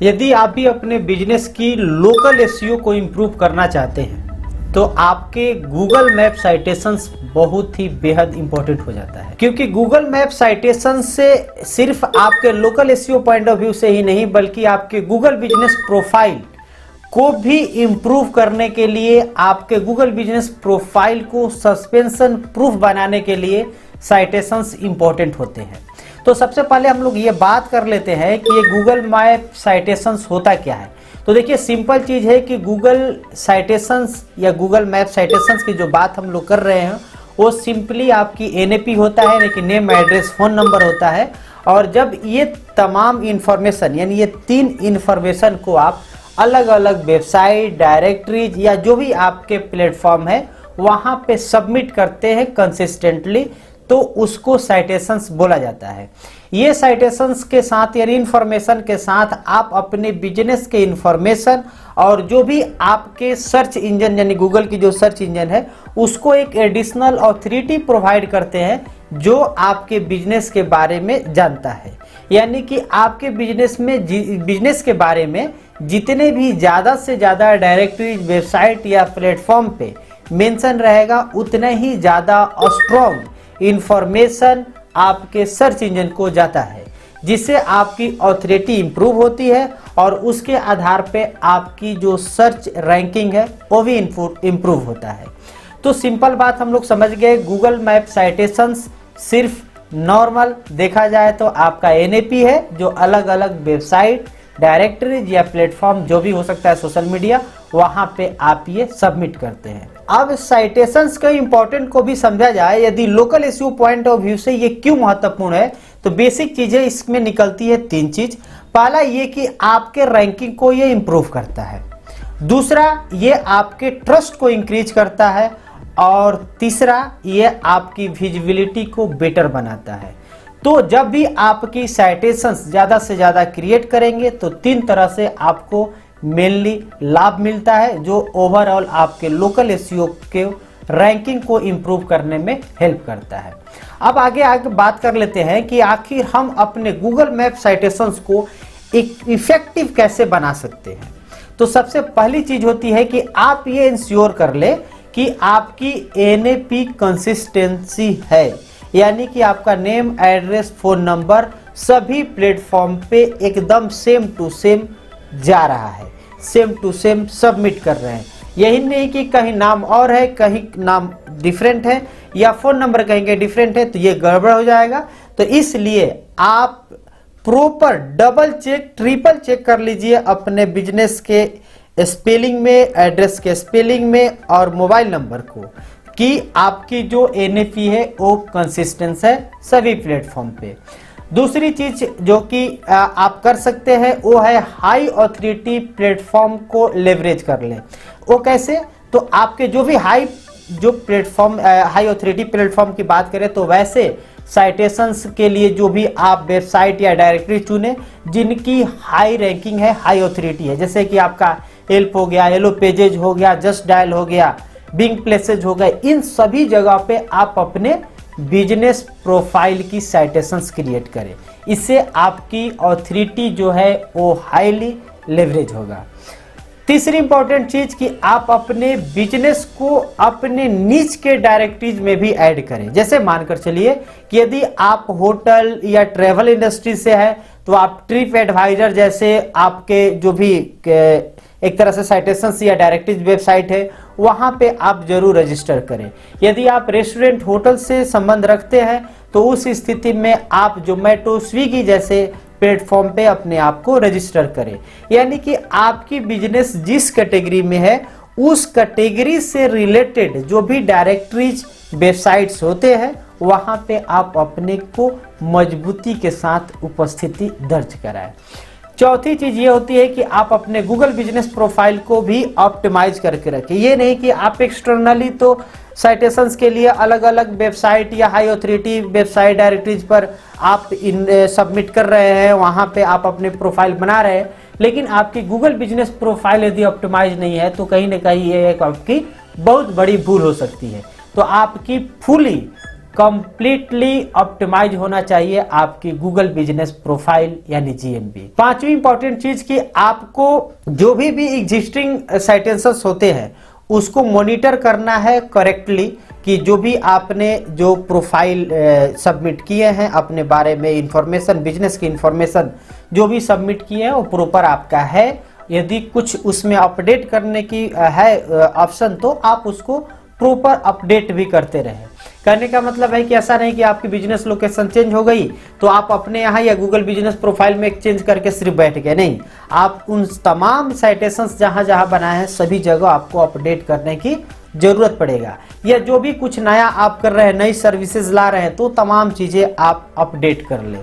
यदि आप भी अपने बिजनेस की लोकल एसईओ को इम्प्रूव करना चाहते हैं तो आपके गूगल मैप साइटेशंस बहुत ही बेहद इंपॉर्टेंट हो जाता है, क्योंकि गूगल मैप साइटेशन से सिर्फ आपके local SEO point of view से ही नहीं बल्कि आपके गूगल बिजनेस प्रोफाइल को भी इम्प्रूव करने के लिए, आपके गूगल बिजनेस प्रोफाइल को सस्पेंशन प्रूफ बनाने के लिए साइटेशंस इंपॉर्टेंट होते हैं। तो सबसे पहले हम लोग ये बात कर लेते हैं कि ये गूगल मैप साइटेशंस होता क्या है। तो देखिए सिंपल चीज़ है कि गूगल साइटेशंस या गूगल मैप साइटेशंस की जो बात हम लोग कर रहे हैं वो सिंपली आपकी एनएपी होता है, लेकिन नेम, एड्रेस, फ़ोन नंबर होता है। और जब ये तमाम इन्फॉर्मेशन यानी ये 3 इन्फॉर्मेशन को आप अलग अलग वेबसाइट, डायरेक्टरीज या जो भी आपके प्लेटफॉर्म है वहाँ पे सबमिट करते हैं कंसिस्टेंटली, तो उसको साइटेशंस बोला जाता है। ये साइटेशंस के साथ यानी इन्फॉर्मेशन के साथ आप अपने बिजनेस के इन्फॉर्मेशन और जो भी आपके सर्च इंजन यानी गूगल की जो सर्च इंजन है उसको एक एडिशनल ऑथोरिटी प्रोवाइड करते हैं जो आपके बिजनेस के बारे में जानता है। यानी कि आपके बिजनेस के बारे में जितने भी ज़्यादा से ज़्यादा डायरेक्टरी, वेबसाइट या प्लेटफॉर्म पे मेंशन रहेगा उतना ही ज़्यादा स्ट्रॉन्ग इंफॉर्मेशन आपके सर्च इंजन को जाता है, जिससे आपकी ऑथोरिटी इंप्रूव होती है और उसके आधार पे आपकी जो सर्च रैंकिंग है वो भी इंप्रूव होता है। तो सिंपल बात हम लोग समझ गए, गूगल मैप साइटेशंस सिर्फ नॉर्मल देखा जाए तो आपका एनएपी है जो अलग अलग वेबसाइट, डायरेक्टरीज या प्लेटफॉर्म जो भी हो सकता है सोशल मीडिया, वहां पे आप ये सबमिट करते हैं। अब साइटेशंस के इंपॉर्टेंट को भी समझा जाए, यदि local SEO point of view से ये क्यों महत्वपूर्ण है, तो बेसिक चीजें इसमें निकलती है 3 चीज। पहला ये कि आपके रैंकिंग को ये इंप्रूव करता है, दूसरा ये आपके ट्रस्ट को इंक्रीज करता है और तीसरा ये आपकी विजिबिलिटी को बेटर बनाता है। तो जब भी आपकी साइटेशंस ज़्यादा से ज़्यादा क्रिएट करेंगे तो 3 तरह से आपको मेनली लाभ मिलता है जो ओवरऑल आपके लोकल एसईओ के रैंकिंग को इम्प्रूव करने में हेल्प करता है। अब आगे बात कर लेते हैं कि आखिर हम अपने गूगल मैप साइटेशंस को एक इफेक्टिव कैसे बना सकते हैं। तो सबसे पहली चीज़ होती है कि आप ये इंश्योर कर ले कि आपकी एनएपी कंसिस्टेंसी है, यानी कि आपका नेम, एड्रेस, फ़ोन नंबर सभी प्लेटफॉर्म पे एकदम सेम टू सेम जा रहा है, सेम टू सेम सबमिट कर रहे हैं। यही नहीं कि कहीं नाम और है, कहीं नाम डिफरेंट है या फ़ोन नंबर कहेंगे डिफरेंट है तो ये गड़बड़ हो जाएगा। तो इसलिए आप proper double check, triple check कर लीजिए अपने बिजनेस के स्पेलिंग में, एड्रेस के स्पेलिंग में और मोबाइल नंबर को कि आपकी जो एनएपी है वो कंसिस्टेंस है सभी प्लेटफॉर्म पे। दूसरी चीज जो कि आप कर सकते हैं वो है हाई ऑथोरिटी प्लेटफॉर्म को लेवरेज कर लें। वो कैसे? तो आपके जो भी हाई ऑथोरिटी प्लेटफॉर्म की बात करें तो वैसे साइटेशंस के लिए जो भी आप वेबसाइट या डायरेक्टरी चुने जिनकी हाई रैंकिंग है, हाई ऑथोरिटी है, जैसे कि आपका हेल्प हो गया, येलो पेजेज हो गया, जस्ट डायल हो गया, बिंग प्लेसेज हो गए, इन सभी जगह पे आप अपने बिजनेस प्रोफाइल की साइटेशंस क्रिएट करें। इससे आपकी ऑथोरिटी जो है वो हाईली लेवरेज होगा। तीसरी इंपॉर्टेंट चीज कि आप अपने बिजनेस को अपने नीच के डायरेक्टरीज में भी ऐड करें। जैसे मानकर चलिए कि यदि आप होटल या ट्रैवल इंडस्ट्री से है तो आप ट्रिप एडवाइजर जैसे आपके जो भी एक तरह से साइटेशंस या डायरेक्टरीज वेबसाइट है वहां पे आप जरूर रजिस्टर करें। यदि आप रेस्टोरेंट, होटल से संबंध रखते हैं तो उस स्थिति में आप जोमेटो, स्विगी जैसे प्लेटफॉर्म पे अपने आप को रजिस्टर करें। यानी कि आपकी बिजनेस जिस कैटेगरी में है उस कैटेगरी से रिलेटेड जो भी डायरेक्टरीज, वेबसाइट्स होते हैं वहां पे आप अपने को मजबूती के साथ उपस्थिति दर्ज कराएं। चौथी चीज ये होती है कि आप अपने गूगल बिजनेस प्रोफाइल को भी ऑप्टिमाइज करके रखें। ये नहीं कि आप एक्सटर्नली तो साइटेशंस के लिए अलग अलग वेबसाइट या हाई ऑथोरिटी वेबसाइट, डायरेक्टरीज पर आप सबमिट कर रहे हैं, वहां पे आप अपने प्रोफाइल बना रहे हैं, लेकिन आपकी गूगल बिजनेस प्रोफाइल यदि ऑप्टिमाइज नहीं है तो कहीं ना कहीं ये एक आपकी बहुत बड़ी भूल हो सकती है। तो आपकी फुली कंप्लीटली ऑप्टिमाइज होना चाहिए आपकी गूगल बिजनेस प्रोफाइल यानी जीएमबी। पांचवी इंपॉर्टेंट चीज कि आपको जो भी एग्जिस्टिंग साइटेशंस होते हैं उसको मॉनिटर करना है करेक्टली, कि जो भी आपने जो प्रोफाइल सबमिट किए हैं अपने बारे में इंफॉर्मेशन, बिजनेस की इंफॉर्मेशन जो भी सबमिट किए हैं वो प्रॉपर आपका है। यदि कुछ उसमें अपडेट करने की है ऑप्शन तो आप उसको प्रॉपर अपडेट भी करते रहें। करने का मतलब है कि ऐसा नहीं कि आपकी बिजनेस लोकेशन चेंज हो गई तो आप अपने यहाँ या गूगल बिजनेस प्रोफाइल में चेंज करके सिर्फ बैठ गए, नहीं, आप उन तमाम साइटेशंस जहाँ जहाँ बनाए हैं सभी जगह आपको अपडेट करने की जरूरत पड़ेगा। या जो भी कुछ नया आप कर रहे हैं, नई सर्विसेज ला रहे हैं, तो तमाम चीज़ें आप अपडेट कर लें।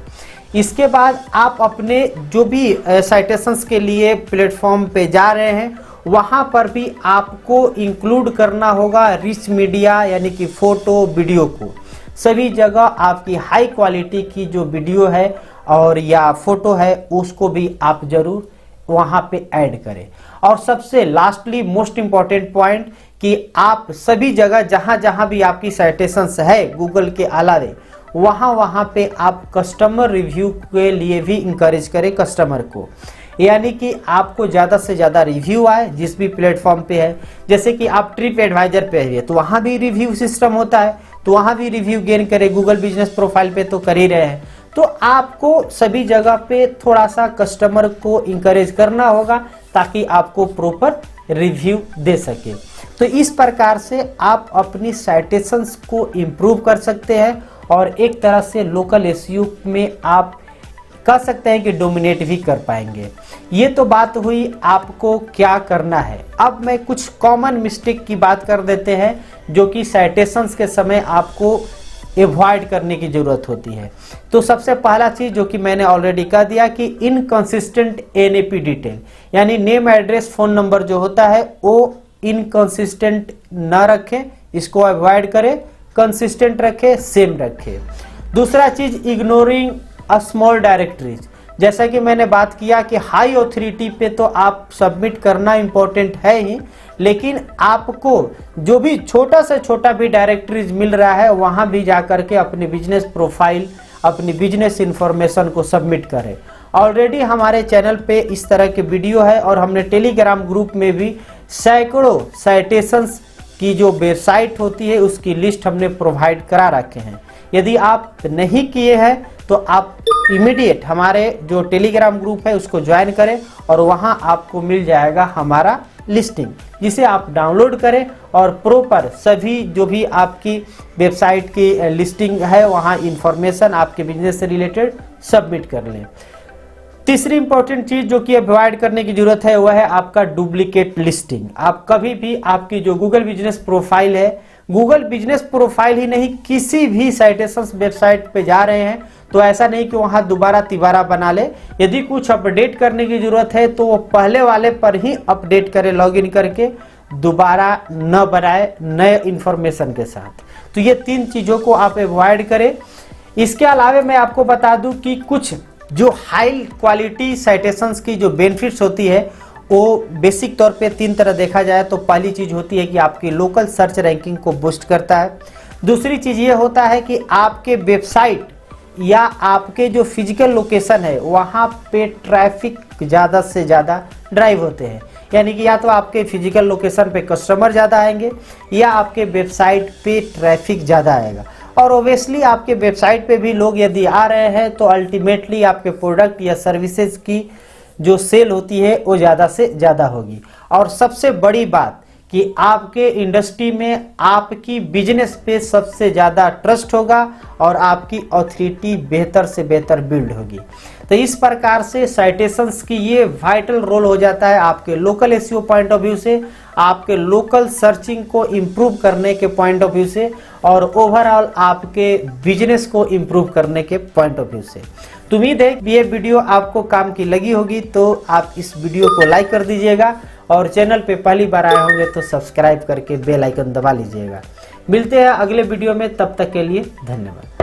इसके बाद आप अपने जो भी साइटेशंस के लिए प्लेटफॉर्म पे जा रहे हैं वहाँ पर भी आपको इंक्लूड करना होगा रिच मीडिया, यानी कि फ़ोटो वीडियो को। सभी जगह आपकी हाई क्वालिटी की जो वीडियो है और या फोटो है उसको भी आप जरूर वहाँ पे ऐड करें। और सबसे लास्टली मोस्ट इम्पॉर्टेंट पॉइंट कि आप सभी जगह जहाँ जहाँ भी आपकी साइटेशंस है गूगल के अलावे वहाँ पे आप कस्टमर रिव्यू के लिए भी इंकरेज करें कस्टमर को, यानी कि आपको ज़्यादा से ज़्यादा रिव्यू आए जिस भी प्लेटफॉर्म पे है। जैसे कि आप ट्रिप एडवाइजर पे है तो वहाँ भी रिव्यू सिस्टम होता है, तो वहाँ भी रिव्यू गेन करें। गूगल बिजनेस प्रोफाइल पे तो कर ही रहे हैं, तो आपको सभी जगह पे थोड़ा सा कस्टमर को इंकरेज करना होगा ताकि आपको प्रॉपर रिव्यू दे सके। तो इस प्रकार से आप अपनी साइटेशंस को इम्प्रूव कर सकते हैं और एक तरह से लोकल एसईओ में आप कह सकते हैं कि डोमिनेट भी कर पाएंगे। ये तो बात हुई आपको क्या करना है। अब मैं कुछ कॉमन मिस्टेक की बात कर देते हैं जो कि साइटेशंस के समय आपको अवॉइड करने की ज़रूरत होती है। तो सबसे पहला चीज़ जो कि मैंने ऑलरेडी कह दिया कि इनकंसिस्टेंट एनएपी डिटेल, यानी नेम एड्रेस फ़ोन नंबर जो होता है वो इनकंसिस्टेंट ना रखें, इसको अवॉइड करें, कंसिस्टेंट रखें, सेम रखें। दूसरा चीज़ इग्नोरिंग स्मॉल डायरेक्टरीज, जैसा कि मैंने बात किया कि हाई ऑथोरिटी पे तो आप सबमिट करना इम्पोर्टेंट है ही, लेकिन आपको जो भी छोटा से छोटा भी डायरेक्टरीज मिल रहा है वहाँ भी जा कर के अपनी बिजनेस प्रोफाइल, अपनी बिजनेस इंफॉर्मेशन को सबमिट करें। ऑलरेडी हमारे चैनल पे इस तरह के वीडियो है और हमने टेलीग्राम ग्रुप में भी सैकड़ों साइटेशंस की जो वेबसाइट होती है उसकी लिस्ट हमने प्रोवाइड करा रखे हैं। यदि आप नहीं किए हैं तो आप इमीडिएट हमारे जो टेलीग्राम ग्रुप है उसको ज्वाइन करें और वहां आपको मिल जाएगा हमारा लिस्टिंग, जिसे आप डाउनलोड करें और प्रॉपर सभी जो भी आपकी वेबसाइट की लिस्टिंग है वहां इंफॉर्मेशन आपके बिजनेस से रिलेटेड सबमिट कर लें। तीसरी इंपॉर्टेंट चीज जो कि अवॉइड करने की जरूरत है वह है आपका डुप्लीकेट लिस्टिंग। आप कभी भी आपकी जो गूगल बिजनेस प्रोफाइल है, गूगल बिजनेस प्रोफाइल ही नहीं किसी भी साइटेशंस वेबसाइट पे जा रहे हैं तो ऐसा नहीं कि वहां दोबारा तिबारा बना ले। यदि कुछ अपडेट करने की जरूरत है तो वो पहले वाले पर ही अपडेट करें, लॉगिन करके, दोबारा न बनाए नए इंफॉर्मेशन के साथ। तो ये तीन चीजों को आप अवॉइड करें। इसके अलावा मैं आपको बता दूं कि कुछ जो हाई क्वालिटी साइटेशंस की जो बेनिफिट्स होती है वो बेसिक तौर पे तीन तरह देखा जाए तो पहली चीज होती है कि आपकी लोकल सर्च रैंकिंग को बूस्ट करता है। दूसरी चीज ये होता है कि आपके वेबसाइट या आपके जो फिजिकल लोकेशन है वहाँ पे ट्रैफिक ज़्यादा से ज़्यादा ड्राइव होते हैं, यानी कि या तो आपके फिजिकल लोकेशन पे कस्टमर ज़्यादा आएंगे या आपके वेबसाइट पे ट्रैफिक ज़्यादा आएगा। और ओबियसली आपके वेबसाइट पे भी लोग यदि आ रहे हैं तो अल्टीमेटली आपके प्रोडक्ट या सर्विसेज की जो सेल होती है वो ज़्यादा से ज़्यादा होगी। और सबसे बड़ी बात कि आपके इंडस्ट्री में आपकी बिजनेस पे सबसे ज़्यादा ट्रस्ट होगा और आपकी ऑथोरिटी बेहतर से बेहतर बिल्ड होगी। तो इस प्रकार से साइटेशंस की ये वाइटल रोल हो जाता है आपके local SEO point of view से, आपके लोकल सर्चिंग को इम्प्रूव करने के पॉइंट ऑफ व्यू से और ओवरऑल आपके बिजनेस को इम्प्रूव करने के पॉइंट ऑफ व्यू से। तो उम्मीद है ये वीडियो आपको काम की लगी होगी, तो आप इस वीडियो को लाइक कर दीजिएगा और चैनल पे पहली बार आए होंगे तो सब्सक्राइब करके बेल आइकन दबा लीजिएगा। मिलते हैं अगले वीडियो में, तब तक के लिए धन्यवाद।